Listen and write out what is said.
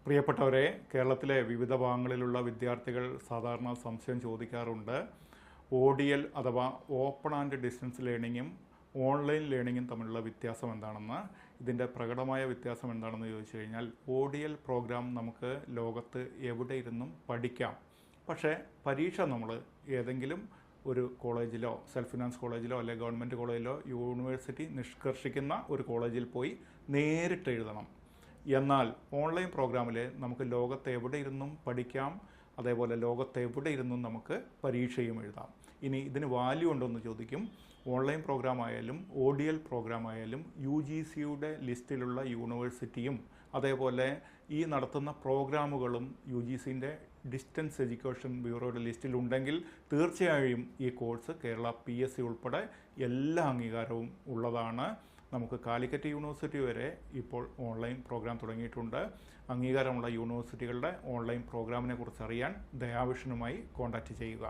പ്രിയപ്പെട്ടവരെ, കേരളത്തിലെ വിവിധ ഭാഗങ്ങളിലുള്ള വിദ്യാർത്ഥികൾ സാധാരണ സംശയം ചോദിക്കാറുണ്ട്. ODL അഥവാ ഓപ്പൺ ആൻഡ് ഡിസ്റ്റൻസ് ലേണിങ്ങും ഓൺലൈൻ ലേണിങ്ങും തമ്മിലുള്ള വ്യത്യാസം എന്താണെന്ന്. ഇതിൻ്റെ പ്രകടമായ വ്യത്യാസം എന്താണെന്ന് ചോദിച്ചു കഴിഞ്ഞാൽ, ODL പ്രോഗ്രാം നമുക്ക് ലോകത്ത് എവിടെ ഇരുന്നും പഠിക്കാം. പക്ഷേ പരീക്ഷ നമ്മൾ ഏതെങ്കിലും ഒരു കോളേജിലോ, സെൽഫ് ഫിനാൻസ് കോളേജിലോ അല്ലെങ്കിൽ ഗവൺമെൻറ് കോളേജിലോ യൂണിവേഴ്സിറ്റി നിഷ്കർഷിക്കുന്ന ഒരു കോളേജിൽ പോയി നേരിട്ട് എഴുതണം. എന്നാൽ ഓൺലൈൻ പ്രോഗ്രാമിൽ നമുക്ക് ലോകത്ത് എവിടെ ഇരുന്നും പഠിക്കാം, അതേപോലെ ലോകത്ത് എവിടെ ഇരുന്നും നമുക്ക് പരീക്ഷയും എഴുതാം. ഇനി ഇതിന് വാല്യൂ ഉണ്ടോയെന്ന് ചോദിക്കും. ഓൺലൈൻ പ്രോഗ്രാം ആയാലും ODL പ്രോഗ്രാം ആയാലും UGCയുടെ ലിസ്റ്റിലുള്ള യൂണിവേഴ്സിറ്റിയും അതേപോലെ ഈ നടത്തുന്ന പ്രോഗ്രാമുകളും UGCൻ്റെ ഡിസ്റ്റൻസ് എഡ്യൂക്കേഷൻ ബ്യൂറോയുടെ ലിസ്റ്റിലുണ്ടെങ്കിൽ തീർച്ചയായും ഈ കോഴ്സ് കേരള PSC ഉൾപ്പെടെ എല്ലാ അംഗീകാരവും ഉള്ളതാണ്. നമുക്ക് കാലിക്കറ്റ് യൂണിവേഴ്സിറ്റി വരെ ഇപ്പോൾ ഓൺലൈൻ പ്രോഗ്രാം തുടങ്ങിയിട്ടുണ്ട്. അംഗീകാരമുള്ള യൂണിവേഴ്സിറ്റികളുടെ ഓൺലൈൻ പ്രോഗ്രാമിനെ കുറിച്ച് അറിയാൻ ദയാവിഷനുമായി കോൺടാക്റ്റ് ചെയ്യുക.